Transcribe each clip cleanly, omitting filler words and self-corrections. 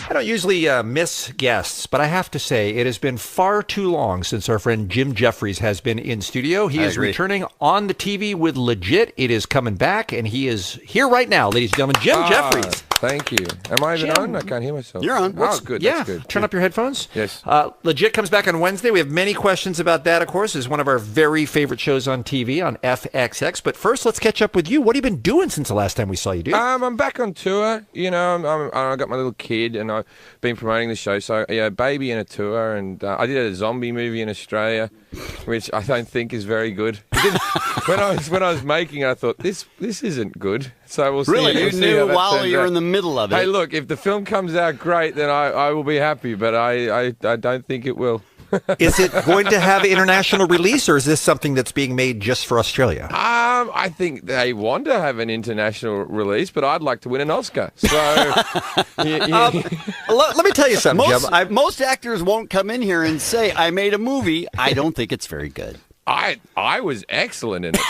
I don't usually miss guests, but I have to say it has been far too long since our friend Jim Jefferies has been in studio. He is returning on the TV with Legit. It is coming back, and he is here right now, ladies and gentlemen. Jim Jefferies. Thank you. Am I even on? I can't hear myself. You're on. Oh, good. Yeah, That's good. turn up your headphones. Yes. Legit comes back on Wednesday. We have many questions about that, of course. It's one of our very favorite shows on TV on FXX. But first, let's catch up with you. What have you been doing since the last time we saw you, dude? I'm back on tour. You know, I got my little kid, and I've been promoting the show. So, yeah, baby and a tour. And I did a zombie movie in Australia, which I don't think is very good. When I was making it, I thought, this isn't good. So we'll see. Really? You knew while you were in the middle of it? Hey, look, if the film comes out great, then I will be happy, but I don't think it will. Is it going to have international release, or is this something that's being made just for Australia? I think they want to have an international release, but I'd like to win an Oscar. So, let me tell you something, Jim. Most actors won't come in here and say, I made a movie. I don't think it's very good. I was excellent in it.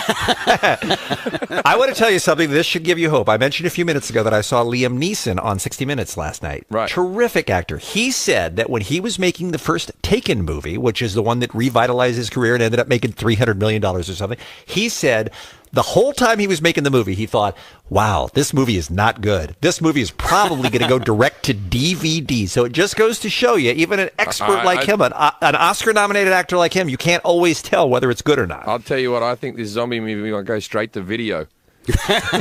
I want to tell you something. This should give you hope. I mentioned a few minutes ago that I saw Liam Neeson on 60 Minutes last night. Right. Terrific actor. He said that when he was making the first Taken movie, which is the one that revitalized his career and ended up making $300 million or something, he said the whole time he was making the movie, he thought, wow, this movie is not good. This movie is probably going to go direct to DVD. So it just goes to show you, even an expert like him, an Oscar-nominated actor like him, you can't always tell whether it's good or not. I'll tell you what, I think this zombie movie will go straight to video.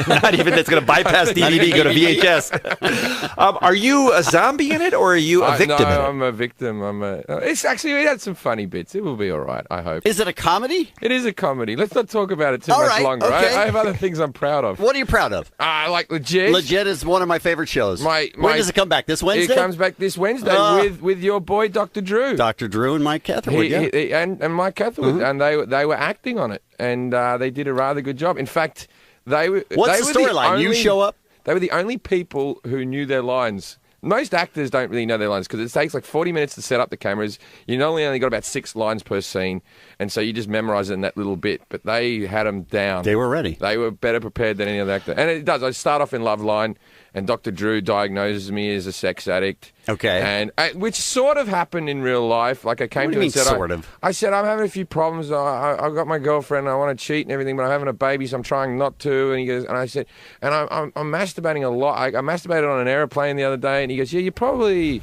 Not even that's going to bypass DVD, go to VHS. Are you a zombie in it, or are you a victim in it? No, I'm a victim. It's actually, it had some funny bits. It will be all right, I hope. Is it a comedy? It is a comedy. Let's not talk about it too much longer. Okay. I have other things I'm proud of. What are you proud of? I like Legit. Legit is one of my favorite shows. When does it come back? This Wednesday? It comes back this Wednesday with your boy, Dr. Drew. Dr. Drew and Mike Catherwood, and Mike Catherwood. And they were acting on it. And they did a rather good job. In fact... What's the storyline? You show up? They were the only people who knew their lines. Most actors don't really know their lines because it takes like 40 minutes to set up the cameras. You only got about 6 lines per scene, and so you just memorize it in that little bit. But they had them down. They were ready. They were better prepared than any other actor. And it does. I start off in Loveline, and Dr. Drew diagnoses me as a sex addict. Okay. And which sort of happened in real life. Like I came to him and said, sort of? I said, I'm having a few problems. I've got my girlfriend. I want to cheat and everything, but I'm having a baby, so I'm trying not to. And he goes, and I said, and I'm masturbating a lot. I masturbated on an airplane the other day, and he goes, yeah, you probably,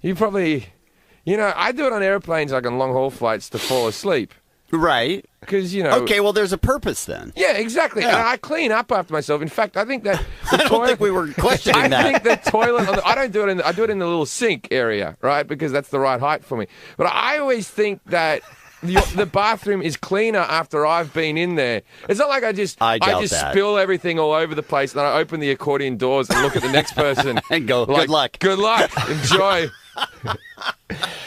I do it on airplanes, like on long haul flights, to fall asleep. Right. Because, Okay, well, there's a purpose then. Yeah, exactly. Yeah. And I clean up after myself. In fact, I think that... I don't think we were questioning that. I think the toilet... I don't do it I do it in the little sink area, right? Because that's the right height for me. But I always think that... the bathroom is cleaner after I've been in there. It's not like I just spill everything all over the place, and then I open the accordion doors and look at the next person and go, good luck. Good luck. Enjoy.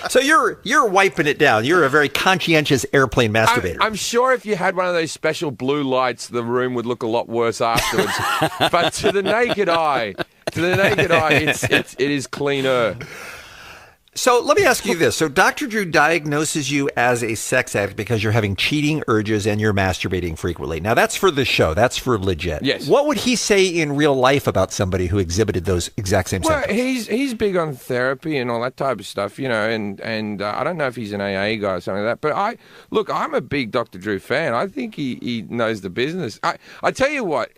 So you're wiping it down. You're a very conscientious airplane masturbator. I'm sure if you had one of those special blue lights, the room would look a lot worse afterwards. But to the naked eye, it is cleaner. So let me ask you this. So Dr. Drew diagnoses you as a sex addict because you're having cheating urges and you're masturbating frequently. Now, that's for the show. That's for Legit. Yes. What would he say in real life about somebody who exhibited those exact same symptoms? He's big on therapy and all that type of stuff, and I don't know if he's an AA guy or something like that. But I'm a big Dr. Drew fan. I think he knows the business. I tell you what,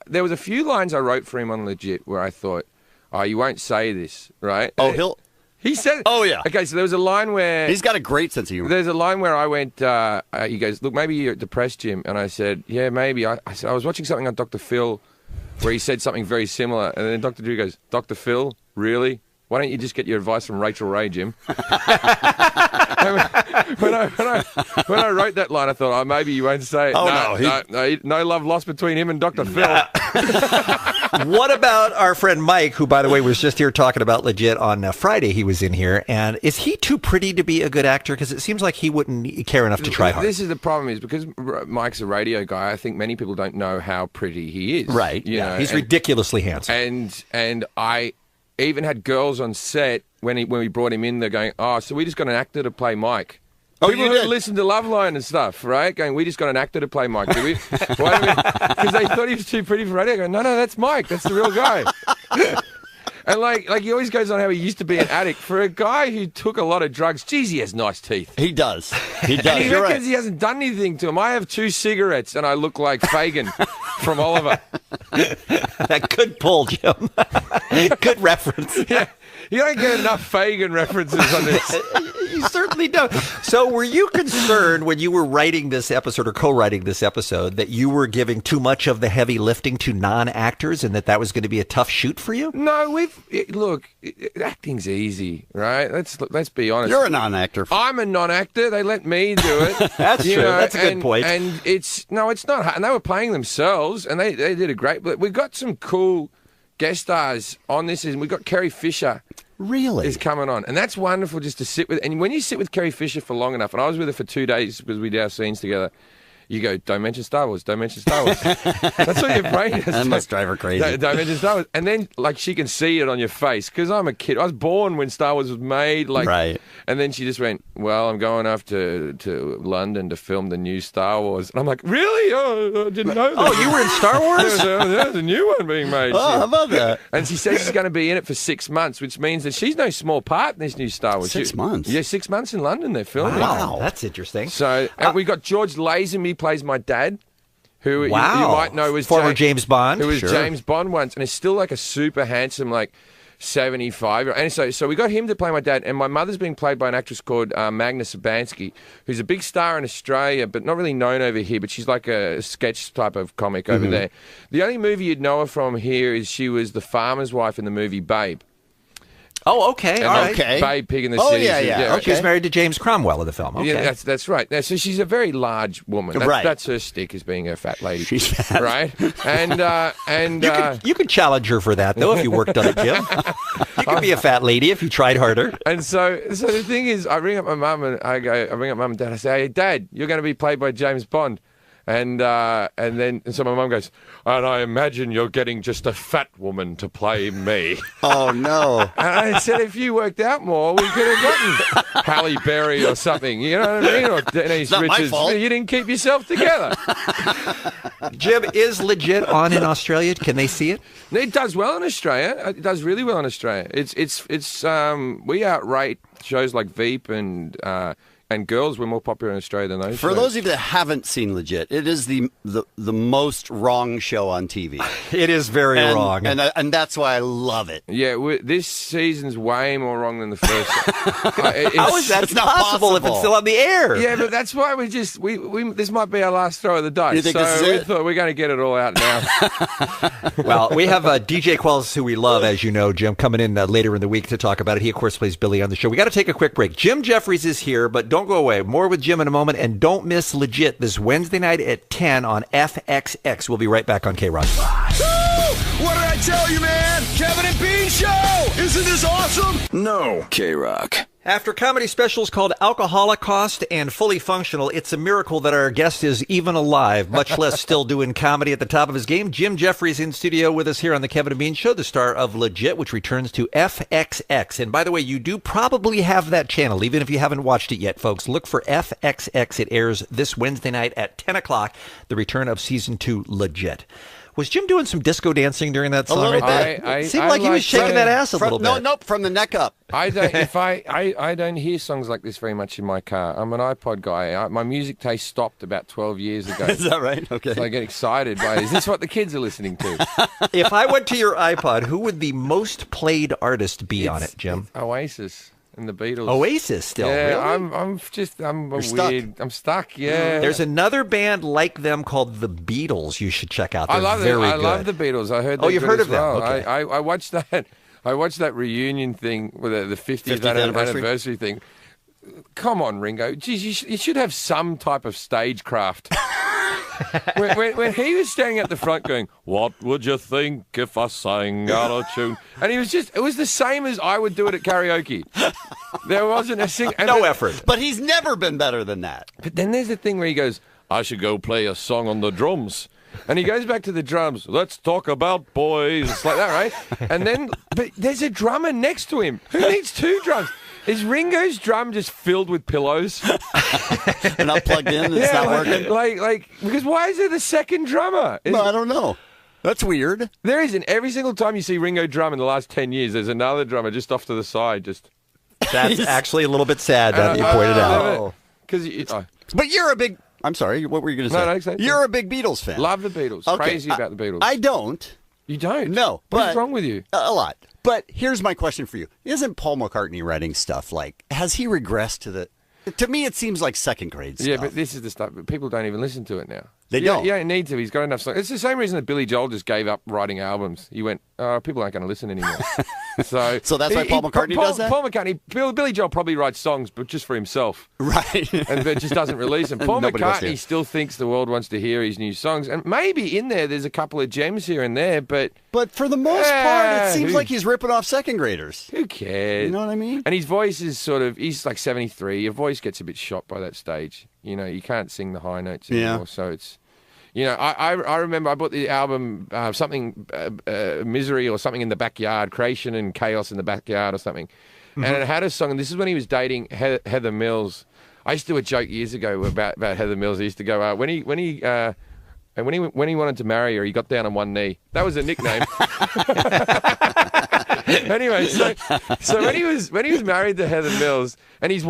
there was a few lines I wrote for him on Legit where I thought, oh, you won't say this, right? Oh, He said... Oh, yeah. Okay, so there was a line where... He's got a great sense of humor. There's a line where I went... he goes, look, maybe you're depressed, Jim. And I said, yeah, maybe. I said, I was watching something on Dr. Phil where he said something very similar. And then Dr. Drew goes, Dr. Phil? Really? Why don't you just get your advice from Rachel Ray, Jim? When I wrote that line, I thought, oh, maybe you won't say it. Oh, no love lost between him and Dr. Phil. What about our friend Mike, who, by the way, was just here talking about Legit on Friday? He was in here. And is he too pretty to be a good actor? Because it seems like he wouldn't care enough to try hard. This is the problem, is because Mike's a radio guy, I think many people don't know how pretty he is. Right. You know, he's ridiculously handsome. And I even had girls on set when we brought him in, they're going, oh, so we just got an actor to play Mike. Oh, people who listen to Loveline and stuff, right? Going, we just got an actor to play Mike. Did we? Because they thought he was too pretty for radio. I go, no, that's Mike. That's the real guy. And like he always goes on how he used to be an addict. For a guy who took a lot of drugs, geez, he has nice teeth. He does. He does. And he You're reckons right. he hasn't done anything to him. I have 2 cigarettes and I look like Fagin from Oliver. That good pull, Jim. Good reference. Yeah, you don't get enough Fagin references on this. You certainly don't. So were you concerned when you were writing this episode or co-writing this episode that you were giving too much of the heavy lifting to non-actors and that was going to be a tough shoot for you? No, look, acting's easy, right? Let's be honest. You're a non-actor. I'm a non-actor. They let me do it. That's true. That's a good point. And it's not hard. And they were playing themselves, and they did a great. But we got some cool guest stars on this, and we got Carrie Fisher. Really? Is coming on, and that's wonderful just to sit with. And when you sit with Carrie Fisher for long enough, and I was with her for 2 days because we did our scenes together. You go, don't mention Star Wars, don't mention Star Wars. That's what your brain is. That must drive her crazy. Don't mention Star Wars. And then, like, she can see it on your face. Because I'm a kid. I was born when Star Wars was made. Like, right. And then she just went, well, I'm going off to London to film the new Star Wars. And I'm like, really? Oh, I didn't know that. Oh, you were in Star Wars? There's a new one being made. Oh, how about that? And she says she's going to be in it for 6 months, which means that she's no small part in this new Star Wars. 6 months? Yeah, 6 months in London they're filming. Wow, that's interesting. So, and we got George Lazenby plays my dad. Who you might know was former James Bond. Who was Sure. James Bond once, and is still like a super handsome, like 75. And so we got him to play my dad, and my mother's being played by an actress called Magna Sabansky, who's a big star in Australia, but not really known over here. But she's like a sketch type of comic over there. The only movie you'd know her from here is she was the farmer's wife in the movie Babe. Oh, okay. And All right. Okay. Babe Pig in the Oh, City. yeah. Okay. She's married to James Cromwell in the film. Okay. Yeah, that's right. Now, so she's a very large woman. Right. That's her stick, as being a fat lady. She's fat. Right? And You could challenge her for that, though, if you worked on it, Jim. You could be a fat lady if you tried harder. And so the thing is, I ring up my mum and I ring up mum and dad. I say, hey, Dad, you're going to be played by James Bond. And so my mum goes, and I imagine you're getting just a fat woman to play me. Oh, no. And I said, if you worked out more, we could have gotten Halle Berry or something. You know what I mean? Or Denise not my Richards. fault. You didn't keep yourself together. Jim, is Legit on in Australia? Can they see it? It does well in Australia. It does really well in Australia. We outrate shows like Veep and Girls were more popular in Australia than those. For shows. those of you that haven't seen Legit, it is the most wrong show on TV. It is very wrong. And that's why I love it. Yeah, this season's way more wrong than the first. How is that it's not possible if it's possible. still on the air? Yeah, but that's why we this might be our last throw of the dice. You think so this is we it? thought we're going to get it all out now. Well, we have DJ Quells, who we love, as you know, Jim, coming in later in the week to talk about it. He, of course, plays Billy on the show. We got to take a quick break. Jim Jefferies is here, but don't go away. More with Jim in a moment, and don't miss Legit this Wednesday night at 10 on FXX. We'll be right back on KROQ. What did I tell you, man? Kevin and Bean Show! Isn't this awesome? No. KROQ. After comedy specials called Alcoholocaust and Fully Functional, it's a miracle that our guest is even alive, much less still doing comedy at the top of his game. Jim Jefferies in studio with us here on the Kevin and Bean Show, the star of Legit, which returns to FXX. And by the way, you do probably have that channel, even if you haven't watched it yet, folks. Look for FXX. It airs this Wednesday night at 10 o'clock, the return of Season 2 Legit. Was Jim doing some disco dancing during that song little right bit. there? It seemed like he was shaking that ass a little bit. Nope, from the neck up. I don't hear songs like this very much in my car. I'm an iPod guy. My music taste stopped about 12 years ago. Is that right? Okay. So I get excited by, is this what the kids are listening to? If I went to your iPod, who would the most played artist be on it, Jim? Oasis and the Beatles. Oasis still, Yeah, really? I'm You're stuck. weird. I'm stuck, yeah. There's another band like them called the Beatles you should check out. They're I love very I good. love the Beatles. I heard. Oh, you've heard as of them? well. Okay. I watched that. I watched that reunion thing with the 50th anniversary thing. Come on, Ringo. Geez, you should have some type of stagecraft. when he was standing at the front going, "What would you think if I sang out of tune?" And it was the same as I would do it at karaoke. There wasn't a sing. No effort. But he's never been better than that. But then there's the thing where he goes, "I should go play a song on the drums." And he goes back to the drums. Let's talk about boys. It's like that, right? And then, but there's a drummer next to him. Who needs two drums? Is Ringo's drum just filled with pillows? And not plugged in, it's not working. Like, because why is there the second drummer? No, I don't know. That's weird. There isn't. Every single time you see Ringo drum in the last 10 years, there's another drummer just off to the side. That's actually a little bit sad now that you pointed out. Because But you're a big... I'm sorry, what were you going to say? No, exactly. You're a big Beatles fan. love the Beatles. Okay. Crazy about the Beatles. I don't. You don't? No. What's wrong with you? A lot. But here's my question for you. Isn't Paul McCartney writing stuff like... Has he regressed to the... To me, it seems like second grade stuff. Yeah, but this is the stuff. But people don't even listen to it now. They don't. You don't need to. He's got enough songs. It's the same reason that Billy Joel just gave up writing albums. He went, people aren't going to listen anymore. So that's why Paul McCartney does that? Paul McCartney, Billy Joel probably writes songs, but just for himself. Right. And but just doesn't release them. Paul Nobody wants to McCartney hear. still thinks the world wants to hear his new songs. And maybe in there's a couple of gems here and there, but But for the most part, it seems like he's ripping off second graders. who cares? You know what I mean? And his voice is he's like 73. Your voice gets a bit shot by that stage. You know, you can't sing the high notes anymore. Yeah. So it's, I remember I bought the album, Misery or something in the backyard, Creation and Chaos in the Backyard or something. And it had a song, and this is when he was dating Heather Mills. I used to do a joke years ago about Heather Mills. I used to go, when he wanted to marry her, he got down on one knee. That was a nickname. Anyway, so when he was married to Heather Mills, and his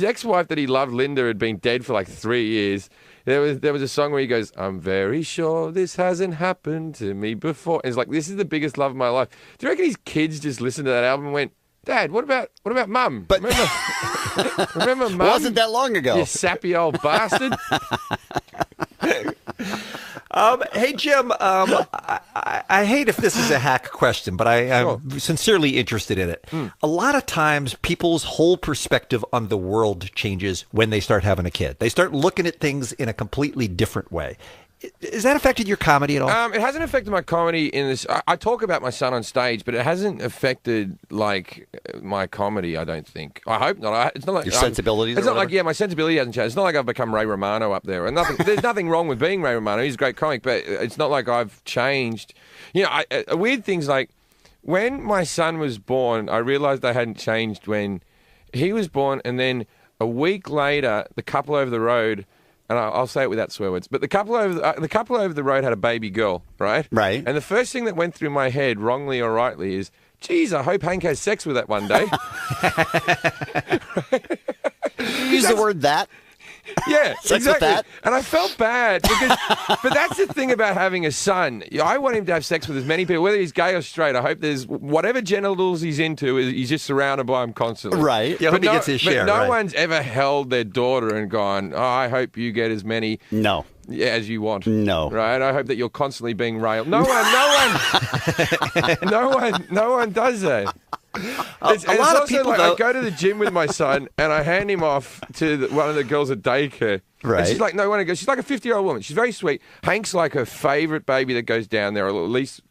ex-wife that he loved, Linda, had been dead for like 3 years. There was a song where he goes, "I'm very sure this hasn't happened to me before." And it's like, this is the biggest love of my life. Do you reckon his kids just listened to that album and went, "Dad, what about Mum? But Remember Mum? wasn't that long ago? You sappy old bastard." Hey, Jim, I hate if this is a hack question, but I'm sincerely interested in it. A lot of times people's whole perspective on the world changes when they start having a kid. They start looking at things in a completely different way. Has that affected your comedy at all? It hasn't affected my comedy in this. I talk about my son on stage, but it hasn't affected like my comedy. I don't think. I hope not. It's not like Your sensibilities. It's or not like whatever? my sensibility hasn't changed. It's not like I've become Ray Romano up there. And there's nothing wrong with being Ray Romano. He's a great comic, but it's not like I've changed. Weird things like when my son was born, I realized I hadn't changed when he was born, and then a week later, the couple over the road. And I'll say it without swear words, but the couple over the road had a baby girl, right? Right. And the first thing that went through my head, wrongly or rightly, is, geez, I hope Hank has sex with that one day. You use the word "that." Yeah, Sex with exactly. that? And I felt bad because, but that's the thing about having a son. I want him to have sex with as many people, whether he's gay or straight. I hope there's whatever genitals he's into, he's just surrounded by them constantly. Right. Yeah, I hope he gets his share. But no right. one's ever held their daughter and gone, "Oh, I hope you get as many." No. As you want. No. Right? I hope that you're constantly being railed. No one does that. A lot of people, I go to the gym with my son and I hand him off to one of the girls at daycare. Right. And she's like, no, one goes. She's like a 50-year-old woman. She's very sweet. Hank's like her favorite baby that goes down there, or at least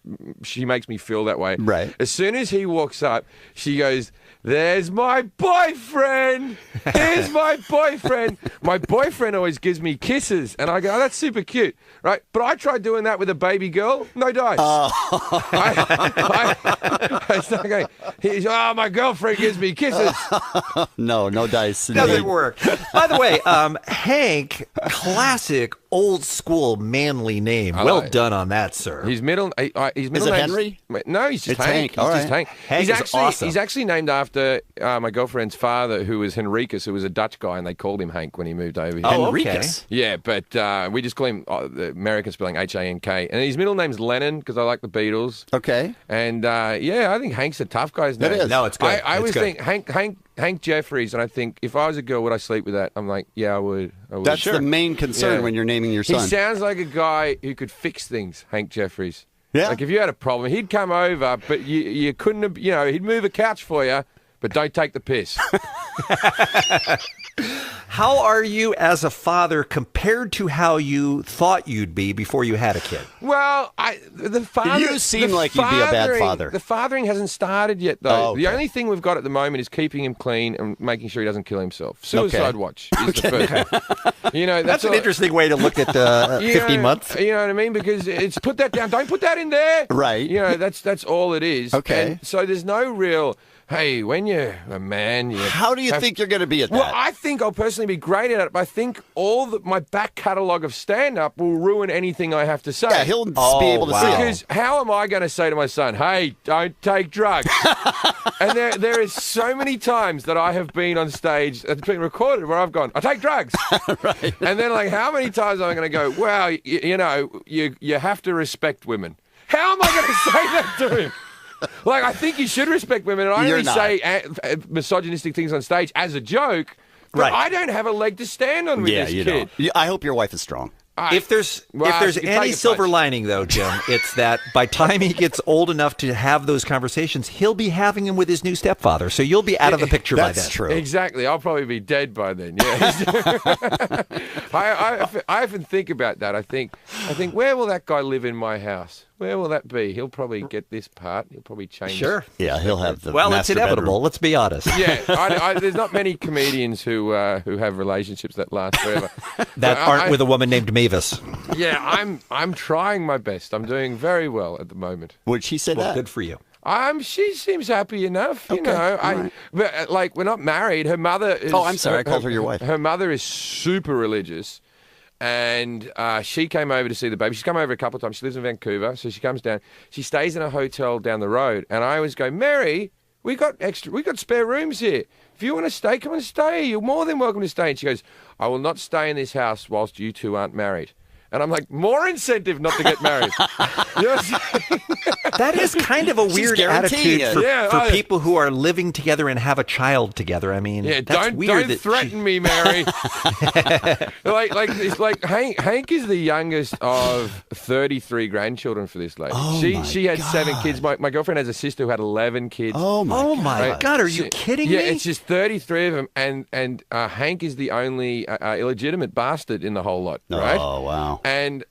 she makes me feel that way. Right. As soon as he walks up, she goes, "There's my boyfriend. There's my boyfriend." My boyfriend always gives me kisses, and I go, "Oh, that's super cute." Right? But I tried doing that with a baby girl. No dice. I start going, "Oh, my girlfriend gives me kisses." No dice. Doesn't work. By the way, Hank, classic old school manly name. I Well like it. done on that, sir. His middle Is it name's- Henry? No, he's just It's Hank. He's All just right. Hank. Hank is awesome. He's actually named after my girlfriend's father, who was Henricus, who was a Dutch guy, and they called him Hank when he moved over here. Oh, okay. Henricus. Yeah, but we just call him the American spelling Hank. And his middle name's Lennon because I like the Beatles. Okay. And I think Hank's a tough guy's name. It is. No, it's good. I It's always good. think Hank Jefferies, and I think if I was a girl, would I sleep with that? I'm like, yeah, I would. That's Sure. the main concern Yeah. when you're naming your He son. sounds like a guy who could fix things, Hank Jeffries. Yeah. Like if you had a problem, he'd come over, but you couldn't have, he'd move a couch for you, but don't take the piss. How are you as a father compared to how you thought you'd be before you had a kid? Well, the father. You seem like you'd be a bad father. The fathering hasn't started yet, though. Oh, okay. The only thing we've got at the moment is keeping him clean and making sure he doesn't kill himself. Suicide Okay. watch is the first. That's an interesting way to look at 15 months. You know what I mean? Because it's put that down. Don't put that in there. Right. That's all it is. Okay. And so there's no real. hey, when you're a man, How do you think you're going to be at that? Well, I think I'll personally be great at it, but I think my back catalogue of stand-up will ruin anything I have to say. Yeah, he'll be able to see it. Because how am I going to say to my son, hey, don't take drugs? And there is so many times that I have been on stage, it's been recorded, where I've gone, I take drugs. Right. And then, like, how many times am I going to go, wow, you have to respect women? How am I going to say that to him? Like, I think you should respect women, and I only say misogynistic things on stage as a joke, but I don't have a leg to stand on with this kid. Don't. I hope your wife is strong. If there's any silver lining, though, Jim, it's that by time he gets old enough to have those conversations, he'll be having them with his new stepfather, so you'll be out of the picture by then. That's true. Exactly. I'll probably be dead by then, yeah. I often think about that. I think, where will that guy live in my house? Where will that be? He'll probably get this part. He'll probably change. Sure. Yeah, he'll have the. Well, it's inevitable. Bedroom. Let's be honest. Yeah, there's not many comedians who have relationships that last forever. That aren't with a woman named Mavis. Yeah, I'm trying my best. I'm doing very well at the moment. Would she say that? Good for you. She seems happy enough, you know. Right. But like, we're not married. Her mother is. Oh, I'm sorry. I called her your wife. Her mother is super religious. And she came over to see the baby. She's come over a couple of times. She lives in Vancouver, so she comes down. She stays in a hotel down the road, and I always go, Mary, we got spare rooms here. If you want to stay, come and stay. You're more than welcome to stay. And she goes, I will not stay in this house whilst you two aren't married. And I'm like, more incentive not to get married. You know what I'm saying? That is kind of a weird attitude for people who are living together and have a child together. I mean, that's weird. Don't threaten me, Mary. like Hank is the youngest of 33 grandchildren for this lady. She had 7 kids. My girlfriend has a sister who had 11 kids. Oh my God! Are you kidding me? Yeah, it's just 33 of them, and Hank is the only illegitimate bastard in the whole lot. Right? Oh wow. And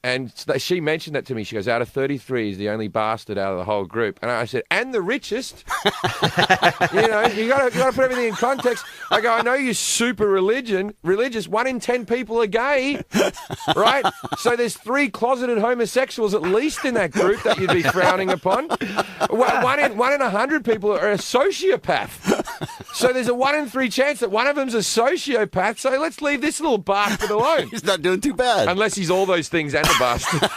she mentioned that to me. She goes, out of 33, he's the only bastard out of the whole group. And I said, and the richest. You know, you got to put everything in context. I go, I know you're super religious. 1 in 10 people are gay, right? So there's 3 closeted homosexuals at least in that group that you'd be frowning upon. 1 in 100 people are a sociopath. So there's a 1 in 3 chance that one of them's a sociopath. So let's leave this little bastard alone. He's not doing too bad. Unless he's all those things and a bastard.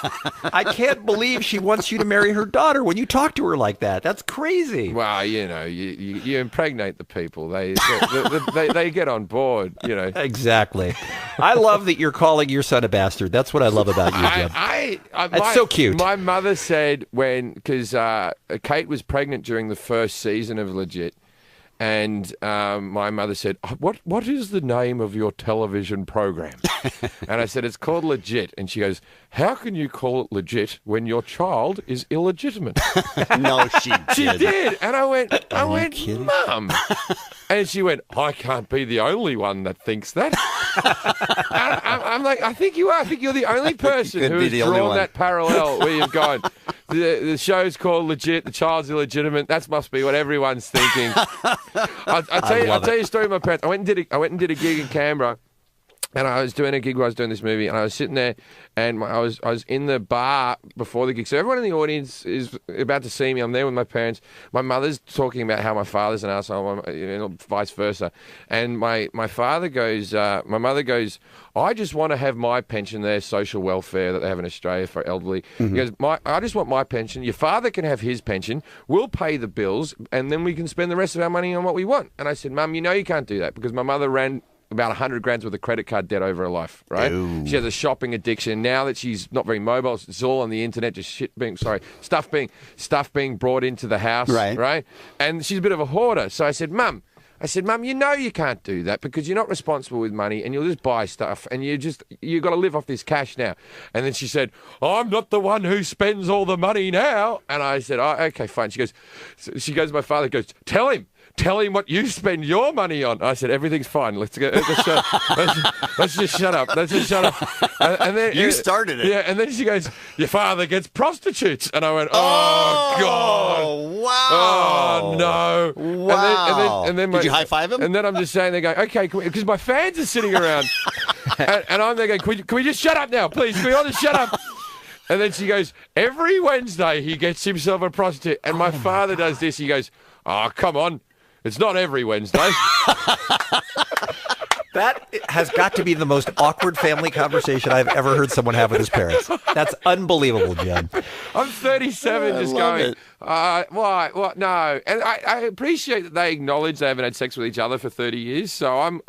I can't believe she wants you to marry her daughter when you talk to her like that. That's crazy. Well, you know, you impregnate the people. They get on board, you know. Exactly. I love that you're calling your son a bastard. That's what I love about you, Jim. That's so cute. My mother said because Kate was pregnant during the first season of Legit, and my mother said, what is the name of your television program? And I said, it's called Legit. And she goes, how can you call it legit when your child is illegitimate? No, she did. She did. And I went, Mum. And she went, I can't be the only one that thinks that. I'm like, I think you are. I think you're the only person who has drawn that parallel where you've gone, the show's called Legit, the child's illegitimate. That must be what everyone's thinking. I'll tell you a story of my parents. I went and did a gig in Canberra. And I was doing a gig where I was doing this movie, and I was sitting there, and I was in the bar before the gig. So everyone in the audience is about to see me. I'm there with my parents. My mother's talking about how my father's an asshole, vice versa. And my mother goes, I just want to have my pension, their social welfare that they have in Australia for elderly. Mm-hmm. He goes, I just want my pension. Your father can have his pension. We'll pay the bills, and then we can spend the rest of our money on what we want. And I said, Mum, you know you can't do that, because my mother ran about 100 grand worth of credit card debt over her life, right? Ooh. She has a shopping addiction. Now that she's not very mobile, it's all on the internet, just stuff being brought into the house, right? And she's a bit of a hoarder. So I said, Mum, you know you can't do that, because you're not responsible with money, and you'll just buy stuff, and you've got to live off this cash now. And then she said, I'm not the one who spends all the money now. And I said, oh, okay, fine. She goes, my father goes, tell him what you spend your money on. I said, everything's fine. Let's just shut up. And then you started it. Yeah, and then she goes, your father gets prostitutes. And I went, oh God. Wow. Oh, no. Wow. And then did you high-five him? And then I'm just saying, they go, okay, because my fans are sitting around. and I'm there going, can we just shut up now, please? Can we all just shut up? And then she goes, every Wednesday he gets himself a prostitute. And my father does this. He goes, oh, come on. It's not every Wednesday. That has got to be the most awkward family conversation I've ever heard someone have with his parents. That's unbelievable, Jim. I'm 37, just going, why? What? No. And I appreciate that they acknowledge they haven't had sex with each other for 30 years. So I'm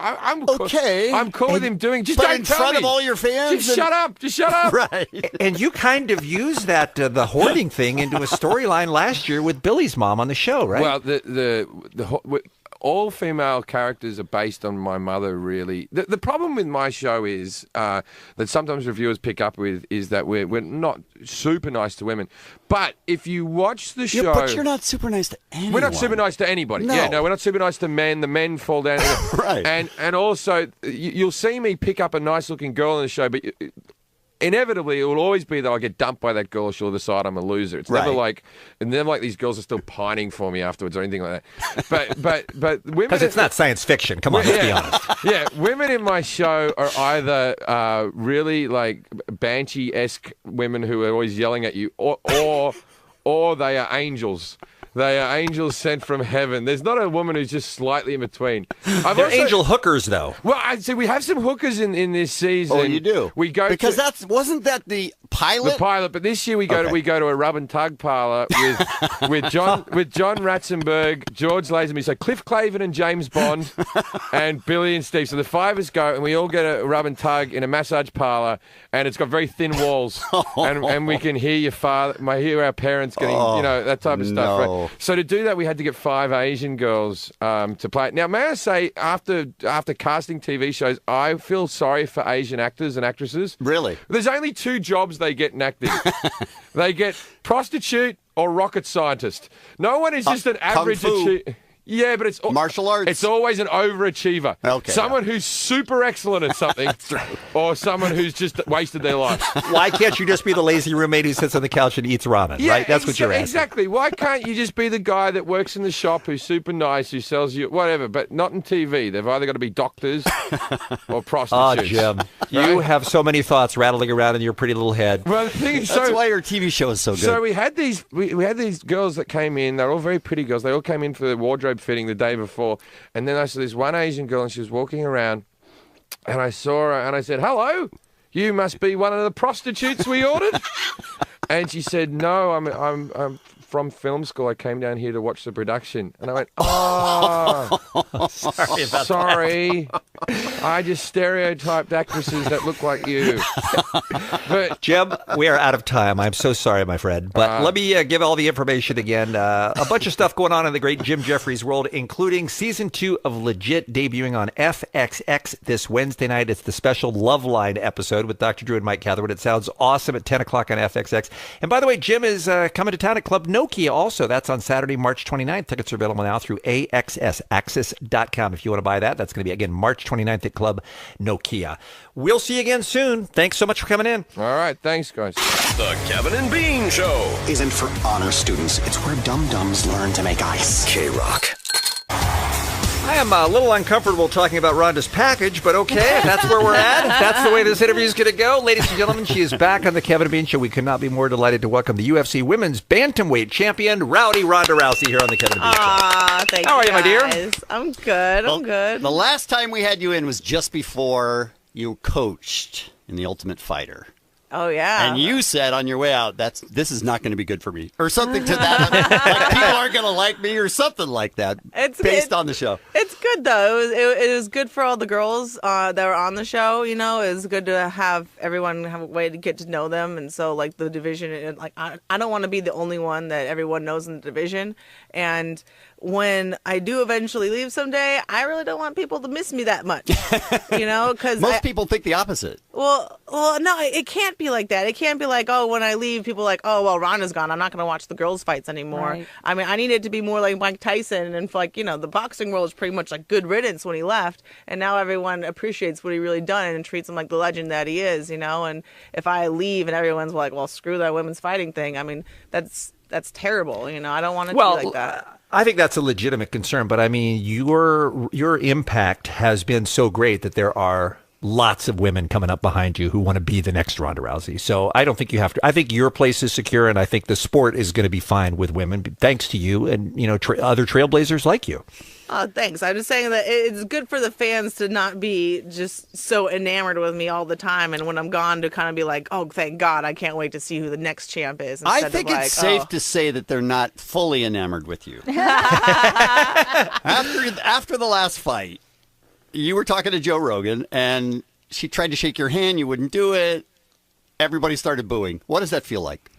okay. I'm cool with him doing. Just but don't in tell front me. of all your fans. Just shut up. Just shut up. Right. And you kind of used that the hoarding thing into a storyline last year with Billy's mom on the show, right? Well, all female characters are based on my mother, really. The problem with my show is that sometimes reviewers pick up with is that we're not super nice to women. But if you watch the show... Yeah, but you're not super nice to anyone. We're not super nice to anybody. No. Yeah, no, we're not super nice to men. The men fall down. Right. And also, you'll see me pick up a nice-looking girl in the show, but... Inevitably, it will always be that I get dumped by that girl. She'll decide I'm a loser. It's never like these girls are still pining for me afterwards or anything like that. But women, because it's not science fiction. Come on, let's be honest. Yeah, women in my show are either really like banshee-esque women who are always yelling at you, or they are angels. They are angels sent from heaven. There's not a woman who's just slightly in between. They're angel hookers, though. Well, I'd say we have some hookers in this season. Oh, you do? We go because wasn't that the pilot? The pilot, but this year we go to a rub and tug parlour with John Ratzenberg, George Lazenby, so Cliff Clavin and James Bond, and Billy and Steve. So the five of us go, and we all get a rub and tug in a massage parlour, and it's got very thin walls, and we can hear hear our parents getting that type of stuff. Right? So to do that, we had to get 5 Asian girls to play it. Now, may I say, after casting TV shows, I feel sorry for Asian actors and actresses. Really? There's only 2 jobs they get in acting. They get prostitute or rocket scientist. No one is just an average achiever. Yeah, but it's martial arts. It's always an overachiever. Okay, someone who's super excellent at something, That's right. Or someone who's just wasted their life. Why can't you just be the lazy roommate who sits on the couch and eats ramen? Right? That's what you're asking. Exactly. Why can't you just be the guy that works in the shop who's super nice, who sells you whatever, but not in TV? They've either got to be doctors or prostitutes. Oh, Jim, you have so many thoughts rattling around in your pretty little head. Well, the thing is, that's why your TV show is so good. So we had these girls that came in. They're all very pretty girls. They all came in for the wardrobe fitting the day before. And then I saw this one Asian girl, and she was walking around, and I saw her, and I said, "Hello, you must be one of the prostitutes we ordered." And she said, "No, I'm from film school. I came down here to watch the production." And I went, "Oh, sorry. I just stereotyped actresses that look like you." But Jim, we are out of time. I'm so sorry, my friend. But let me give all the information again. A bunch of stuff going on in the great Jim Jefferies world, including Season 2 of Legit debuting on FXX this Wednesday night. It's the special Love Line episode with Dr. Drew and Mike Catherwood. It sounds awesome at 10 o'clock on FXX. And by the way, Jim is coming to town at Club Nokia also. That's on Saturday, March 29th. Tickets are available now through AXS.com. If you want to buy that, that's going to be, again, March 29th at Club Nokia. We'll see you again soon. Thanks so much for coming in. All right. Thanks, guys. The Kevin and Bean Show isn't for honor students. It's where dum-dums learn to make ice. KROQ. I am a little uncomfortable talking about Ronda's package, but okay, if that's where we're at, if that's the way this interview is going to go. Ladies and gentlemen, she is back on the Kevin and Bean Show. We could not be more delighted to welcome the UFC Women's Bantamweight Champion, Rowdy Ronda Rousey, here on the Kevin and Bean Show. Thank How are you, you, my dear? I'm good. I'm good. The last time we had you in was just before you coached in The Ultimate Fighter. Oh, yeah. And you said on your way out, this is not going to be good for me. Or something to that. Like, people aren't going to like me or something like that based on the show. It's good, though. It was good for all the girls that were on the show, you know. It was good to have everyone have a way to get to know them. And so, like, the division, like, I don't want to be the only one that everyone knows in the division. And when I do eventually leave someday, I really don't want people to miss me that much, you know, because most people think the opposite. Well, no, it can't be like that. It can't be like, oh, when I leave, people are like, oh, well, Ronda's gone. I'm not going to watch the girls' fights anymore. Right. I mean, I need it to be more like Mike Tyson, and like, you know, the boxing world is pretty much like good riddance when he left, and now everyone appreciates what he really done and treats him like the legend that he is, you know. And if I leave and everyone's like, well, screw that women's fighting thing, I mean, that's terrible, you know. I don't want it to be like that. I think that's a legitimate concern, but I mean, your impact has been so great that there are lots of women coming up behind you who want to be the next Ronda Rousey. So I don't think you have to. I think your place is secure, and I think the sport is going to be fine with women, thanks to you and, you know, other trailblazers like you. Oh, thanks. I'm just saying that it's good for the fans to not be just so enamored with me all the time, and when I'm gone to kind of be like, oh, thank God, I can't wait to see who the next champ is. I think it's safe to say that they're not fully enamored with you. After the last fight, you were talking to Joe Rogan, and she tried to shake your hand. You wouldn't do it. Everybody started booing. What does that feel like?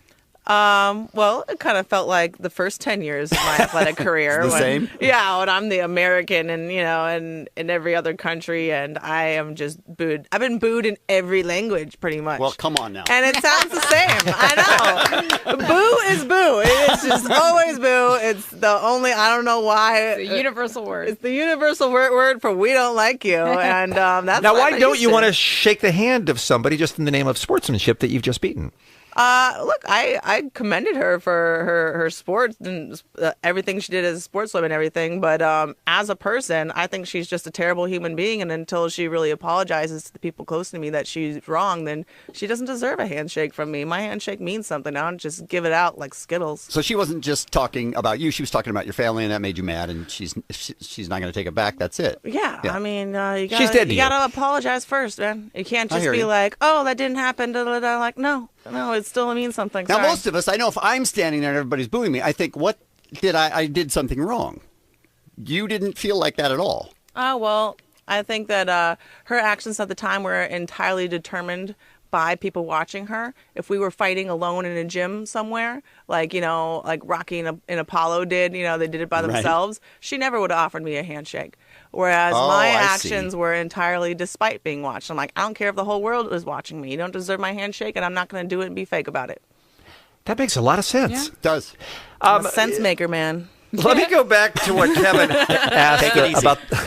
Well, it kind of felt like the first 10 years of my athletic career. It's the same? Yeah, when I'm the American and, in every other country, and I am just booed. I've been booed in every language, pretty much. Well, come on now. And it sounds the same. I know. Boo is boo. It's just always boo. It's the only, I don't know why. It's a universal word. It's the universal word for we don't like you. And that's now, why don't you want to shake the hand of somebody just in the name of sportsmanship that you've just beaten? Look, I commended her for her sports and everything she did as a sportswoman and everything. But as a person, I think she's just a terrible human being. And until she really apologizes to the people close to me that she's wrong, then she doesn't deserve a handshake from me. My handshake means something. I don't just give it out like Skittles. So she wasn't just talking about you. She was talking about your family, and that made you mad. And she's not going to take it back. That's it. Yeah. I mean, you she's dead to you gotta apologize first, man. You can't just be like, oh, that didn't happen. Da, da, da. Like, no, it still means something. Now, Sorry. most of us, I know if I'm standing there and everybody's booing me, I think, what did I did something wrong. You didn't feel like that at all. Oh, well, I think that her actions at the time were entirely determined by people watching her. If we were fighting alone in a gym somewhere, like Rocky and Apollo did, they did it by themselves, she never would have offered me a handshake. Whereas my actions were entirely despite being watched. I'm like, I don't care if the whole world is watching me. You don't deserve my handshake, and I'm not going to do it and be fake about it. That makes a lot of sense. Yeah. It does. I'm a sense maker, man. Let me go back to what Kevin asked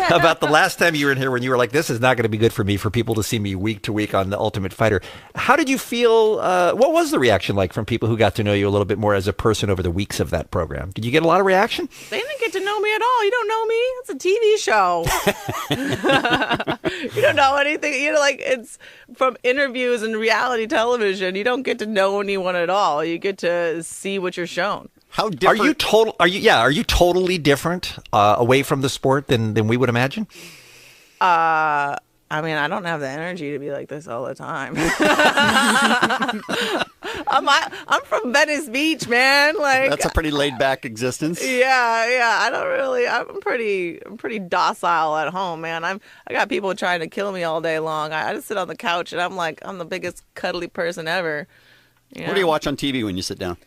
about the last time you were in here when you were like, this is not going to be good for me for people to see me week to week on The Ultimate Fighter. How did you feel? What was the reaction like from people who got to know you a little bit more as a person over the weeks of that program? Did you get a lot of reaction? They didn't get to know me at all. You don't know me. It's a TV show. You don't know anything. It's from interviews and reality television. You don't get to know anyone at all. You get to see what you're shown. How different? Are you totally different away from the sport than we would imagine? I mean, I don't have the energy to be like this all the time. I'm from Venice Beach, man. Like, that's a pretty laid back existence. Yeah. I'm pretty docile at home, man. I got people trying to kill me all day long. I just sit on the couch and I'm the biggest cuddly person ever. What do you watch on TV when you sit down?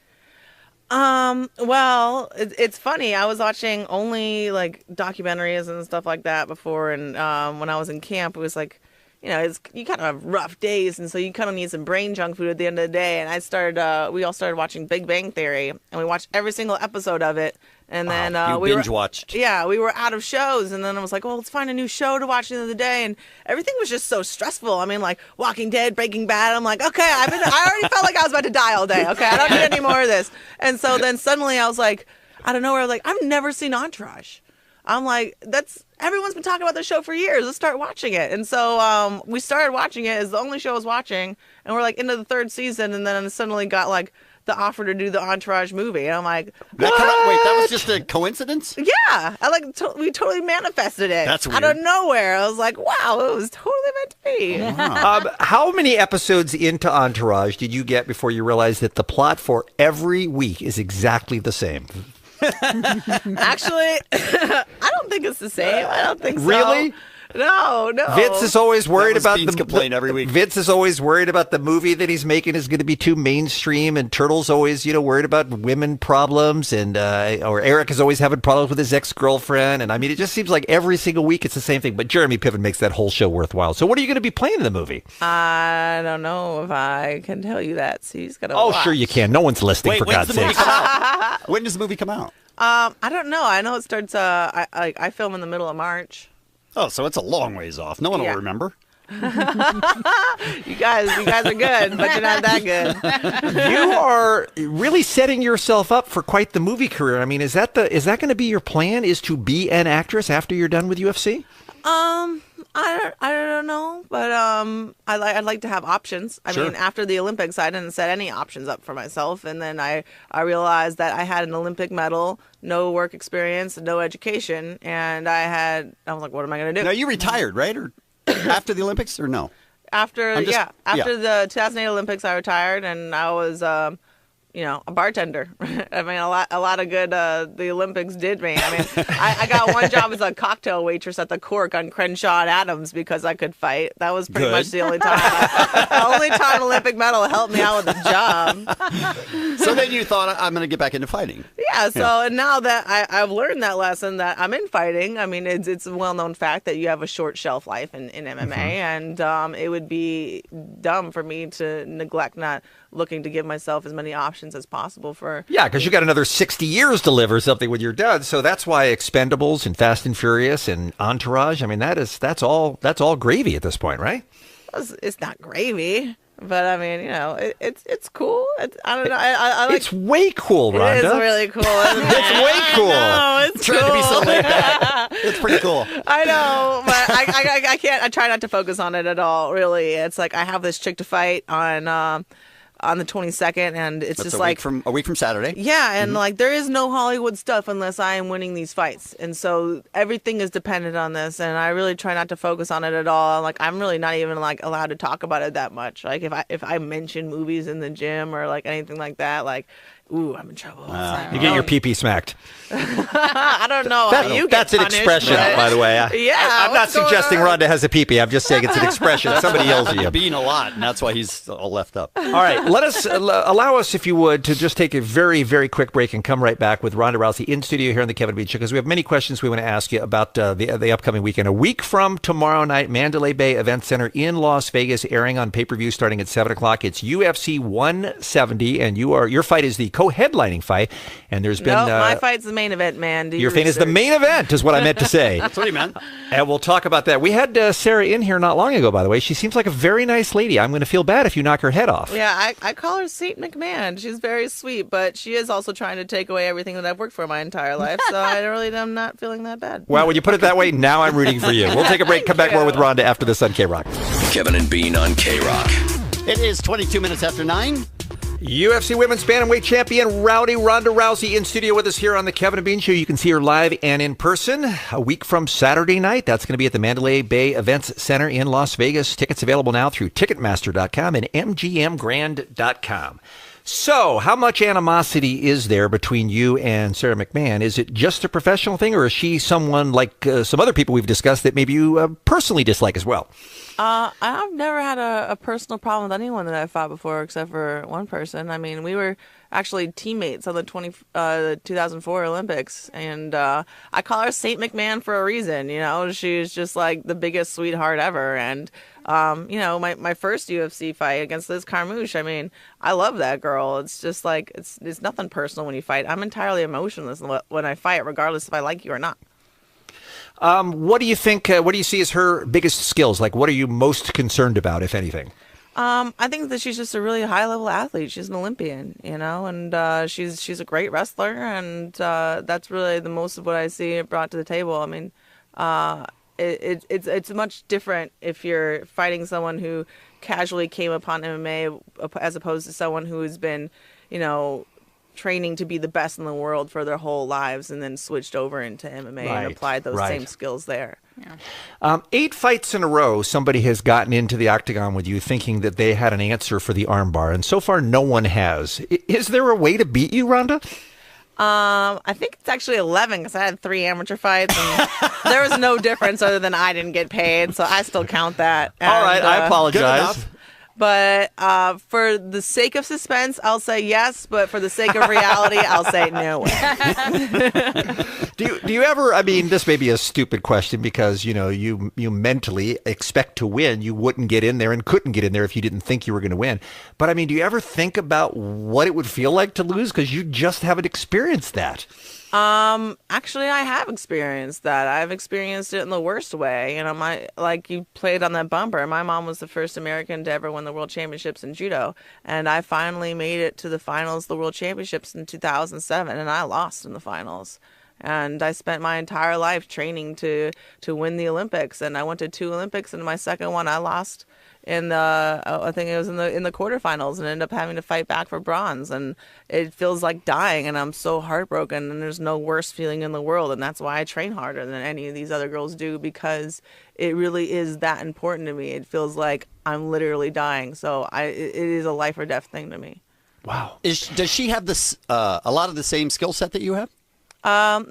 Well, it's funny. I was watching only documentaries and stuff like that before, and when I was in camp, it was like, you kind of have rough days, and so you kind of need some brain junk food at the end of the day. And we all started watching Big Bang Theory, and we watched every single episode of it. And then we binge watched. Yeah, we were out of shows, and then I was like, well, let's find a new show to watch the end of the day. And everything was just so stressful. I mean, Walking Dead, Breaking Bad. I'm like, okay, I already felt like I was about to die all day. Okay, I don't need any more of this. And so then suddenly I was like, out of nowhere, I've never seen Entourage. I'm like, everyone's been talking about this show for years. Let's start watching it. And so we started watching it. It's the only show I was watching, and we're into the third season, and then suddenly got the offer to do the Entourage movie, and I'm like, wait, that was just a coincidence? Yeah, we totally manifested it. That's weird. Out of nowhere. I was like, wow, it was totally meant to be. Wow. How many episodes into Entourage did you get before you realized that the plot for every week is exactly the same? Actually, I don't think it's the same. I don't think so. Really? No. Vince is always worried about Bean's complaint every week. Vince is always worried about the movie that he's making is going to be too mainstream, and Turtle's always, worried about women problems, and or Eric is always having problems with his ex-girlfriend, and I mean, it just seems like every single week it's the same thing. But Jeremy Piven makes that whole show worthwhile. So, what are you going to be playing in the movie? I don't know if I can tell you that. So you just got to. Oh, watch. Sure you can. No one's listening. For God's sake. When does the movie come out? I don't know. I know it starts. I film in the middle of March. Oh, so it's a long ways off. No one will remember. You guys are good, but you're not that good. You are really setting yourself up for quite the movie career. I mean, is that going to be your plan? Is to be an actress after you're done with UFC? I don't know, but I'd like to have options. I Sure. mean, after the Olympics, I didn't set any options up for myself, and then I realized that I had an Olympic medal, no work experience, no education, and I was like, what am I going to do? Now, you retired, right? Or after the Olympics, or no? After the 2008 Olympics, I retired, and I was a bartender. I mean, a lot of good. The Olympics did me. I mean, I got one job as a cocktail waitress at the KROQ on Crenshaw and Adams because I could fight. That was pretty Good. much the only time. The only time Olympic medal helped me out with the job. So then you thought, I'm going to get back into fighting. Yeah. So and now that I've learned that lesson that I'm in fighting. I mean, it's a well-known fact that you have a short shelf life in MMA, and it would be dumb for me to neglect not looking to give myself as many options as possible for. Yeah, because you got another 60 years to live or something when you're done. So that's why Expendables and Fast and Furious and Entourage. I mean, that's all gravy at this point, right? It's not gravy, but I mean, it's cool. I don't know. I like. It's way cool, Rhonda. It is really cool. Isn't it? It's way cool. No, it's Trying to be so cool. laid back. It's pretty cool. I know, but I can't. I try not to focus on it at all. Really, it's like I have this chick to fight on the 22nd, and it's That's just a week from Saturday. yeah, and like there is no Hollywood stuff unless I am winning these fights, and so everything is dependent on this, and I really try not to focus on it at all. Like I'm really not even like allowed to talk about it that much. Like if I mention movies in the gym or like anything like that, like. Ooh, I'm in trouble. You get your pee-pee smacked. I don't know how you get That's an punished, expression, but- by the way. Yeah, I'm not what's going suggesting on? Rhonda has a pee-pee. I'm just saying it's an expression. Somebody yells at you. Being a lot, and that's why he's all left up. All right, let us allow us, if you would, to just take a very, very quick break and come right back with Ronda Rousey in studio here on the Kevin Bean Show, because we have many questions we want to ask you about the upcoming weekend. A week from tomorrow night, Mandalay Bay Event Center in Las Vegas, airing on pay-per-view starting at 7 o'clock. It's UFC 170, and your fight is the co-headlining fight. And there's been my fight's the main event, man. Do your fight is the main event, is what I meant to say. That's what he meant. And we'll talk about that. We had Sarah in here not long ago, by the way. She seems like a very nice lady. I'm going to feel bad if you knock her head off. Yeah, I call her Saint McMahon. She's very sweet, but she is also trying to take away everything that I've worked for my entire life. So I'm not feeling that bad. Well, when you put it that way, now I'm rooting for you. We'll take a break. Come back more with Rhonda after this on KROQ. Kevin and Bean on KROQ. It is 22 minutes after 9. UFC Women's Bantamweight Champion Ronda Rousey in studio with us here on the Kevin and Bean Show. You can see her live and in person a week from Saturday night. That's going to be at the Mandalay Bay Events Center in Las Vegas. Tickets available now through Ticketmaster.com and MGMGrand.com. So, how much animosity is there between you and Sarah McMahon? Is it just a professional thing, or is she someone like some other people we've discussed that maybe you personally dislike as well? I've never had a personal problem with anyone that I've fought before, except for one person. I mean, we were actually teammates on the 2004 Olympics, and I call her Saint McMahon for a reason. She's just like the biggest sweetheart ever, and my first UFC fight against Liz Carmouche, I mean, I love that girl. It's just like it's nothing personal when you fight. I'm entirely emotionless when I fight, regardless if I like you or not. What do you think? What do you see as her biggest skills? Like, what are you most concerned about, if anything? I think that she's just a really high-level athlete. She's an Olympian, and she's a great wrestler, and that's really the most of what I see brought to the table. I mean, it's much different if you're fighting someone who casually came upon MMA as opposed to someone who has been, training to be the best in the world for their whole lives and then switched over into MMA and applied those same skills there. Yeah. 8 fights in a row, somebody has gotten into the octagon with you thinking that they had an answer for the armbar, and so far no one has. Is there a way to beat you, Rhonda? I think it's actually 11 because I had 3 amateur fights and there was no difference other than I didn't get paid, so I still count that. All right, I apologize. But for the sake of suspense, I'll say yes. But for the sake of reality, I'll say no. Do you ever? I mean, this may be a stupid question because you mentally expect to win. You wouldn't get in there and couldn't get in there if you didn't think you were going to win. But I mean, do you ever think about what it would feel like to lose because you just haven't experienced that? Actually, I have experienced that. I've experienced it in the worst way. Like you played on that bumper. My mom was the first American to ever win the World Championships in judo, and I finally made it to the finals of the World Championships in 2007, and I lost in the finals. And I spent my entire life training to win the Olympics. And I went to 2 Olympics, and my second one I lost in the I think it was in the quarterfinals, and ended up having to fight back for bronze. And it feels like dying, and I'm so heartbroken, and there's no worse feeling in the world. And that's why I train harder than any of these other girls do, because it really is that important to me. It feels like I'm literally dying. So it is a life or death thing to me. Wow. Does she have this a lot of the same skill set that you have?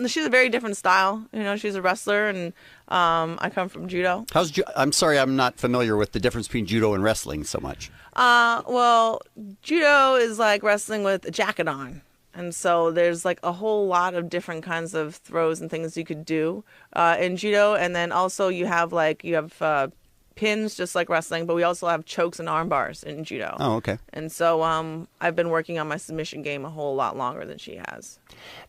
She's a very different style. She's a wrestler, and I come from judo. I'm sorry, I'm not familiar with the difference between judo and wrestling so much. Well, judo is like wrestling with a jacket on. And so there's like a whole lot of different kinds of throws and things you could do in judo. And then also you have pins, just like wrestling, but we also have chokes and arm bars in judo. Oh, okay. And so I've been working on my submission game a whole lot longer than she has.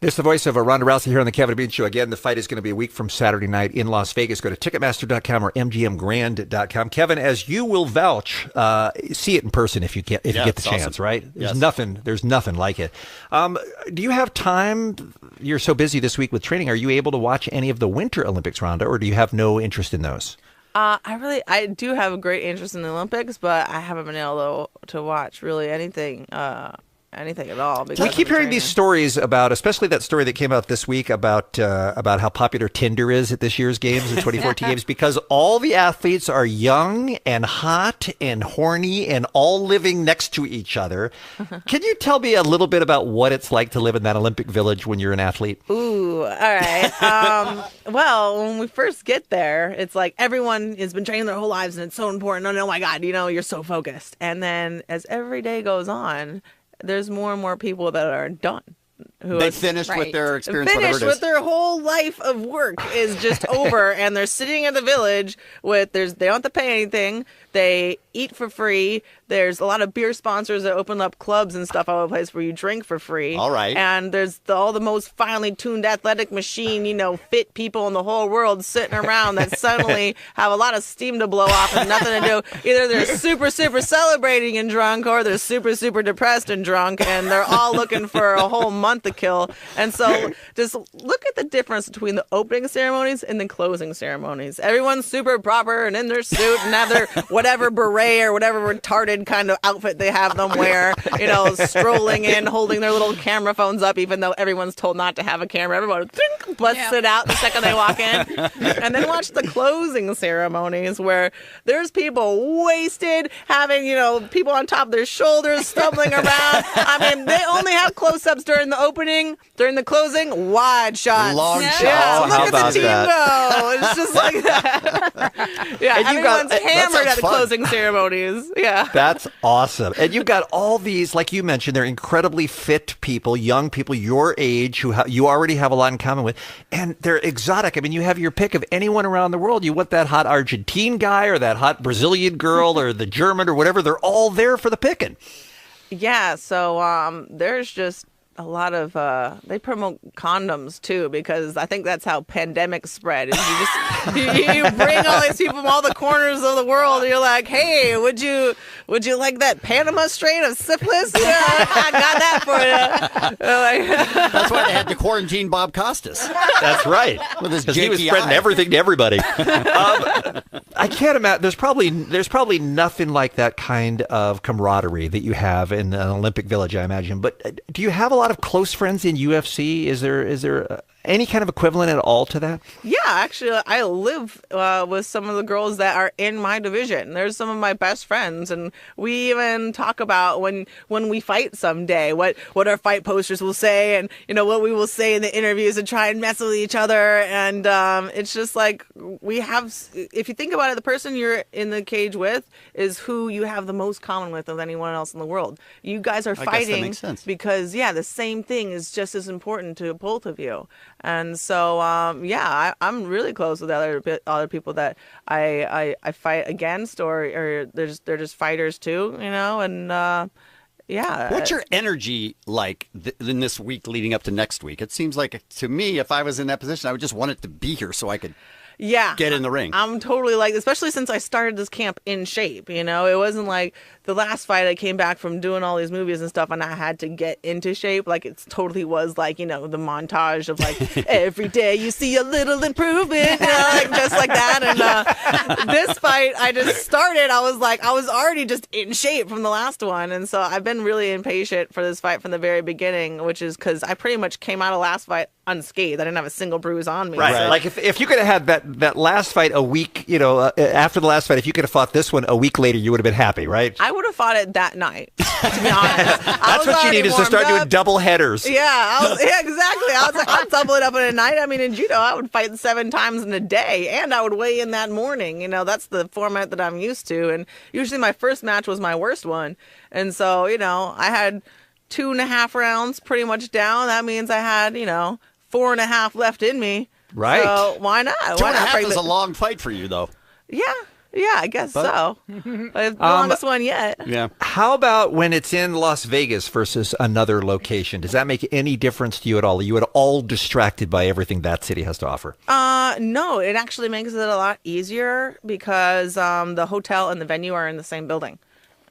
This is the voice of Ronda Rousey here on the Kevin and Bean Show. Again, the fight is going to be a week from Saturday night in Las Vegas. Go to Ticketmaster.com or MGMGrand.com. Kevin, as you will vouch, see it in person if you get the chance, awesome. right? There's Yes. There's nothing like it. Do you have time? You're so busy this week with training. Are you able to watch any of the Winter Olympics, Ronda, or do you have no interest in those? I do have a great interest in the Olympics, but I haven't been able to watch really anything at all. We keep hearing these stories about, especially that story that came out this week about how popular Tinder is at this year's games, the 2014 games, because all the athletes are young and hot and horny and all living next to each other. Can you tell me a little bit about what it's like to live in that Olympic village when you're an athlete? Ooh, all right. Well, when we first get there, it's like everyone has been training their whole lives, and it's so important. Oh my God, you're so focused. And then as every day goes on, there's more and more people that are done. They finished with their experience, finished whatever it is. with their whole life of work is just over, and they're sitting in the village they don't have to pay anything. They eat for free. There's a lot of beer sponsors that open up clubs and stuff all over the place where you drink for free. All right. And there's all the most finely tuned athletic machine, fit people in the whole world sitting around that suddenly have a lot of steam to blow off and nothing to do. Either they're super, super celebrating and drunk, or they're super, super depressed and drunk, and they're all looking for a whole month to kill. And so just look at the difference between the opening ceremonies and the closing ceremonies. Everyone's super proper and in their suit and have their whatever beret or whatever retarded kind of outfit they have them wear, strolling in, holding their little camera phones up, even though everyone's told not to have a camera. Everyone busts it out the second they walk in. And then watch the closing ceremonies where there's people wasted, having, people on top of their shoulders, stumbling around. I mean, they only have close-ups during the opening, during the closing, wide shots. Long shots. Yeah, Oh, look how at about the team that? go. It's just like that. Yeah, And you got- everyone's that hammered sounds at the fun. closing ceremonies. Yeah. That's awesome. And you've got all these, like you mentioned, they're incredibly fit people, young people your age who you already have a lot in common with. And they're exotic. I mean, you have your pick of anyone around the world. You want that hot Argentine guy or that hot Brazilian girl or the German or whatever. They're all there for the picking. Yeah, so there's just a lot of they promote condoms too, because I think that's how pandemics spread. Is you bring all these people from all the corners of the world, and you're like, hey, would you like that Panama strain of syphilis? Yeah, I got that for you. That's why they had to quarantine Bob Costas. That's right. With his Because he was janky spreading eye. everything to everybody. I can't imagine. There's probably nothing like that kind of camaraderie that you have in an Olympic Village, I imagine. But do you have a lot of close friends in UFC? Is there any kind of equivalent at all to that? Yeah, actually, I live with some of the girls that are in my division. They're some of my best friends, and we even talk about when we fight someday, what our fight posters will say, and what we will say in the interviews, and try and mess with each other. And it's just like we have. If you think about it, the person you're in the cage with is who you have the most common with of anyone else in the world. You guys are I guess that fighting makes sense. because the same thing is just as important to both of you. And so, I'm really close with other people that I fight against, or they're just fighters too, and yeah. What's your energy like in this week leading up to next week? It seems like, to me, if I was in that position, I would just want it to be here so I could Yeah. get in the ring. I'm totally like, especially since I started this camp in shape, you know, it wasn't like the last fight I came back from doing all these movies and stuff and I had to get into shape. Like it totally was like, you know, the montage of like every day you see a little improvement, you know, like just like that. And this fight I just started, I was already just in shape from the last one. And so I've been really impatient for this fight from the very beginning, which is because I pretty much came out of last fight unscathed. I didn't have a single bruise on me. Right. So. Like if you could have had that last fight a week, you know, after the last fight, if you could have fought this one a week later, you would have been happy, right? I would have fought it that night, to be honest. That's what you need is to start doing double headers. Yeah, exactly. I was like, I'll double it up in a night. I mean, in judo, I would fight 7 times in a day, and I would weigh in that morning. You know, that's the format that I'm used to. And usually my first match was my worst one. And so, you know, I had 2.5 rounds pretty much down. That means I had, you know, 4.5 left in me. Right. So why not? 2.5 is a long fight for you, though. Yeah, I guess so. The longest one yet. Yeah. How about when it's in Las Vegas versus another location? Does that make any difference to you at all? Are you at all distracted by everything that city has to offer? No, it actually makes it a lot easier because the hotel and the venue are in the same building.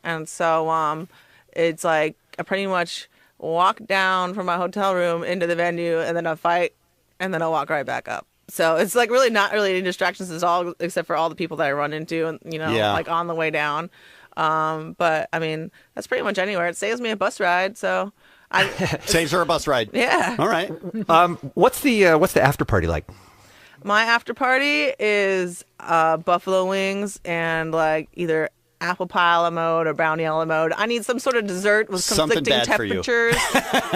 And so it's like I pretty much walk down from my hotel room into the venue and then I fight and then I'll walk right back up. So it's like really not really any distractions at all, except for all the people that I run into, and you know, like on the way down. But I mean, that's pretty much anywhere. It saves me a bus ride, so saves her a bus ride. Yeah. All right. What's the after party like? My after party is buffalo wings and like either apple pie a la mode or brownie a la mode. I need some sort of dessert with conflicting temperatures.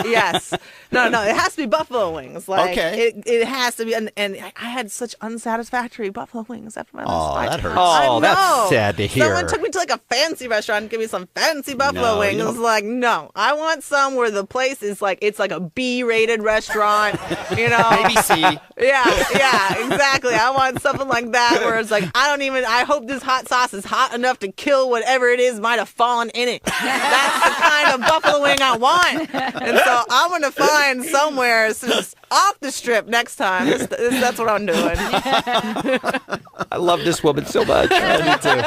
Yes. No, it has to be buffalo wings. Like, okay. It has to be. And I had such unsatisfactory buffalo wings after my last fight. That hurts. Oh, that's sad to hear. Someone took me to like a fancy restaurant and gave me some fancy buffalo wings. It was like, no, I want some where the place is like, it's like a B-rated restaurant, you know. Maybe C. Yeah, exactly. I want something like that where it's like, I hope this hot sauce is hot enough to kill whatever it is might have fallen in it. That's the kind of buffalo wing I want. And so I'm going to find somewhere just off the strip next time. That's what I'm doing. I love this woman so much. Me too.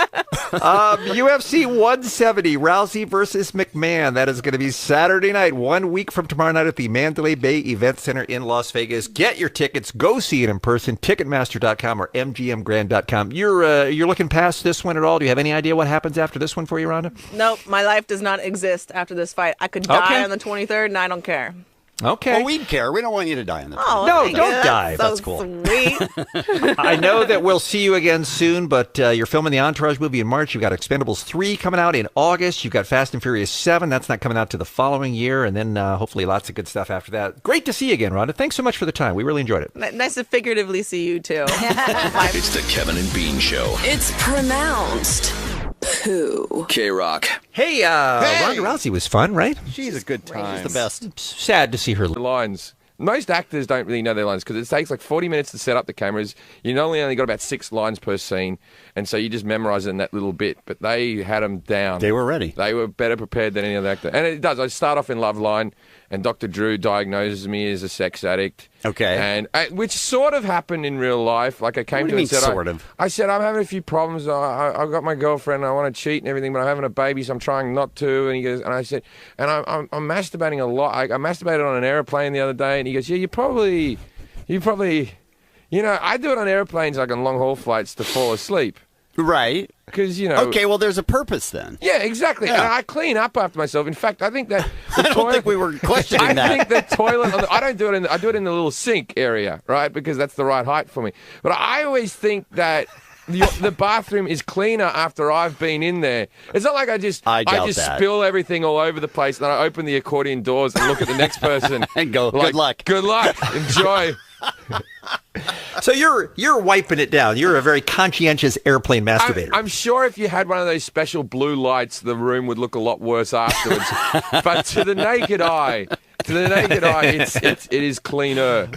UFC 170, Rousey versus McMahon. That is going to be Saturday night, 1 week from tomorrow night at the Mandalay Bay Event Center in Las Vegas. Get your tickets. Go see it in person. Ticketmaster.com or MGMGrand.com. You're looking past this one at all? Do you have any idea what happens after this one for you, Rhonda? Nope. My life does not exist after this fight. I could die on the 23rd and I don't care. Okay. Well, we'd care. We don't want you to die in the Oh, no, thank don't you. die. That's cool. Sweet. I know that we'll see you again soon, but you're filming the Entourage movie in March. You've got Expendables 3 coming out in August. You've got Fast and Furious 7. That's not coming out to the following year. And then hopefully lots of good stuff after that. Great to see you again, Rhonda. Thanks so much for the time. We really enjoyed it. Nice to figuratively see you, too. It's the Kevin and Bean Show. It's pronounced poo. KROQ. Hey, Ronda Rousey was fun, right? She's a good time. She's the best. Sad to see her. The lines. Most actors don't really know their lines because it takes like 40 minutes to set up the cameras. You only got about 6 lines per scene, and so you just memorize it in that little bit. But they had them down. They were ready. They were better prepared than any other actor. And it does. I start off in Love Line, and Dr. Drew diagnoses me as a sex addict. Okay. And which sort of happened in real life. Like I came to him and said, I said, I'm having a few problems. I've got my girlfriend. And I want to cheat and everything, but I'm having a baby, so I'm trying not to. And he goes, and I said, and I'm masturbating a lot. I masturbated on an airplane the other day, and he goes, yeah, you probably, I do it on airplanes, like on long haul flights, to fall asleep. Right. Because, Okay, well, there's a purpose then. Yeah, exactly. Yeah. And I clean up after myself. In fact, I think that I don't think we were questioning that. I think the toilet, I don't do it I do it in the little sink area, right? Because that's the right height for me. But I always think that the bathroom is cleaner after I've been in there. It's not like I just spill everything all over the place, and then I open the accordion doors and look at the next person and go, like, good luck. Good luck. Enjoy. So you're wiping it down. You're a very conscientious airplane masturbator. I'm sure if you had one of those special blue lights, the room would look a lot worse afterwards. But to the naked eye, it is cleaner.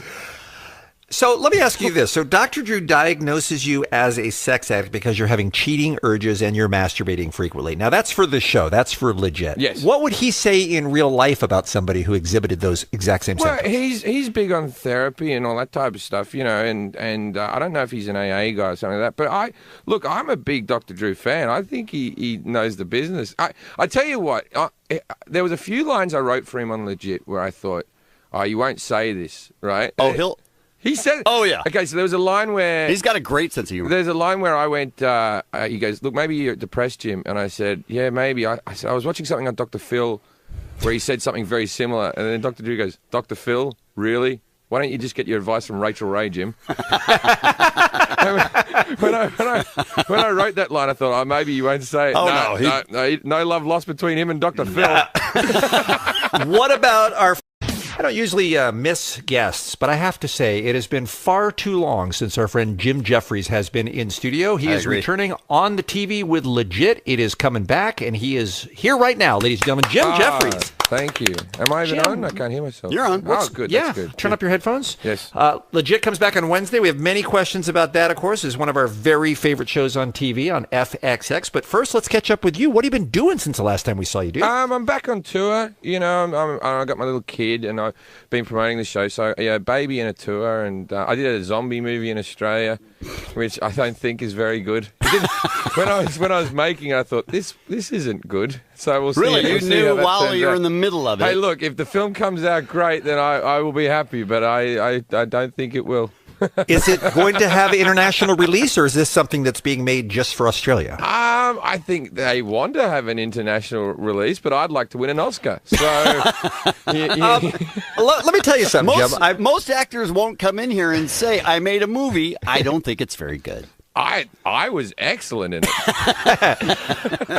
So let me ask you this. So Dr. Drew diagnoses you as a sex addict because you're having cheating urges and you're masturbating frequently. Now, that's for the show. That's for legit. Yes. What would he say in real life about somebody who exhibited those exact same Well, symptoms? he's big on therapy and all that type of stuff, and I don't know if he's an AA guy or something like that. But I'm a big Dr. Drew fan. I think he knows the business. I tell you what, there was a few lines I wrote for him on Legit where I thought, oh, you won't say this, right? Oh, He said, oh, yeah. Okay, so there was a line where... He's got a great sense of humor. There's a line where I went, he goes, look, maybe you're depressed, Jim. And I said, yeah, maybe. I said, I was watching something on Dr. Phil where he said something very similar. And then Dr. Drew goes, Dr. Phil, really? Why don't you just get your advice from Rachel Ray, Jim? when I wrote that line, I thought, oh, maybe you won't say it. Oh, No love lost between him and Dr. Phil. What about our... I don't usually miss guests, but I have to say it has been far too long since our friend Jim Jefferies has been in studio. He is returning on the TV with Legit. It is coming back, and he is here right now, ladies and gentlemen. Jim Jefferies. Thank you. Am I even Jim. on? I can't hear myself. You're on. Oh, good. Yeah, That's good. turn up your headphones. Yes. Legit comes back on Wednesday. We have many questions about that, of course. It's one of our very favorite shows on TV on FXX. But first, let's catch up with you. What have you been doing since the last time we saw you, dude? I'm back on tour. I got my little kid, and I've been promoting the show. So, yeah, baby and a tour. And I did a zombie movie in Australia, which I don't think is very good. When I was making it, I thought, this isn't good. So we'll see. Really? We'll You see knew how that while turns you were out. in the middle of it. Hey, look, if the film comes out great, then I will be happy, but I don't think it will. Is it going to have international release, or is this something that's being made just for Australia? I think they want to have an international release, but I'd like to win an Oscar. So, Let me tell you something, Jim. Most actors won't come in here and say, I made a movie. I don't think it's very good. I was excellent in it.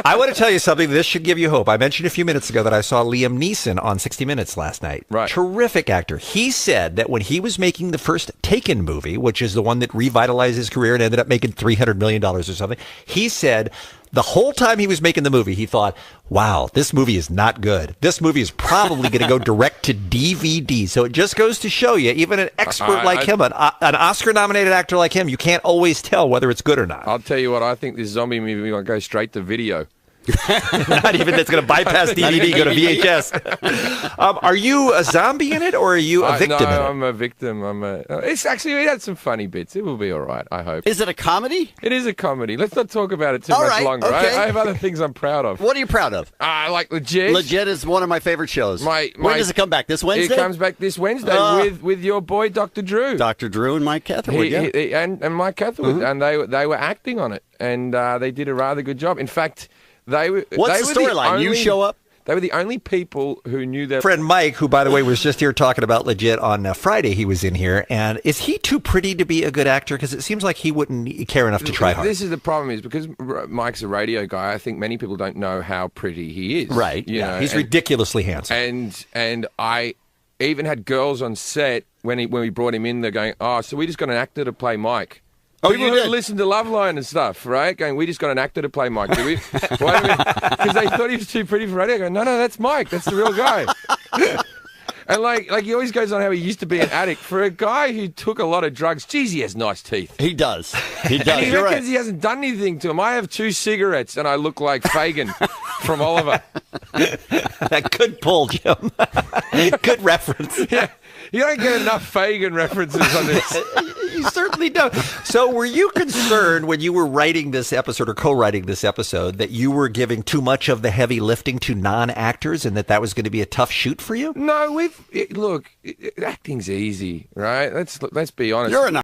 I want to tell you something. This should give you hope. I mentioned a few minutes ago that I saw Liam Neeson on 60 Minutes last night. Right. Terrific actor. He said that when he was making the first Taken movie, which is the one that revitalized his career and ended up making $300 million or something, he said the whole time he was making the movie, he thought, wow, this movie is not good. This movie is probably going to go direct to DVD. So it just goes to show you, even an expert like him, an Oscar-nominated actor like him, you can't always tell whether it's good or not. I'll tell you what, I think this zombie movie will go straight to video. Not even that's going to bypass DVD, go to VHS. Are you a zombie in it, or are you a victim in it? No, I'm a victim. It's actually, it had some funny bits. It will be all right, I hope. Is it a comedy? It is a comedy. Let's not talk about it too All much right, longer. okay. I have other things I'm proud of. What are you proud of? Like Legit. Legit is one of my favorite shows. When does it come back? This Wednesday? It comes back this Wednesday with your boy, Dr. Drew. Dr. Drew and Mike Catherwood, and Mike Catherwood. And they were acting on it. And they did a rather good job. In fact... What's the storyline? You show up? They were the only people who knew their... Friend Mike, who, by the way, was just here talking about Legit on Friday, he was in here. And is he too pretty to be a good actor? Because it seems like he wouldn't care enough to try hard. This is the problem, is because Mike's a radio guy, I think many people don't know how pretty he is. Right. He's ridiculously handsome. And I even had girls on set, when we brought him in, they're going, oh, so we just got an actor to play Mike. Oh, people you who did? listen to Loveline and stuff, right? Going, we just got an actor to play Mike, did we? Because they thought he was too pretty for radio. I go, no, that's Mike. That's the real guy. And like he always goes on how he used to be an addict. For a guy who took a lot of drugs, geez, he has nice teeth. He does. He does. And he You're reckons right. he hasn't done anything to him. I have 2 cigarettes and I look like Fagin from Oliver. That good pull, Jim. Good reference. Yeah. You don't get enough Fagin references on this. You certainly don't. So were you concerned when you were writing this episode or co-writing this episode that you were giving too much of the heavy lifting to non-actors and that was going to be a tough shoot for you? No, look, acting's easy, right? Let's be honest. You're an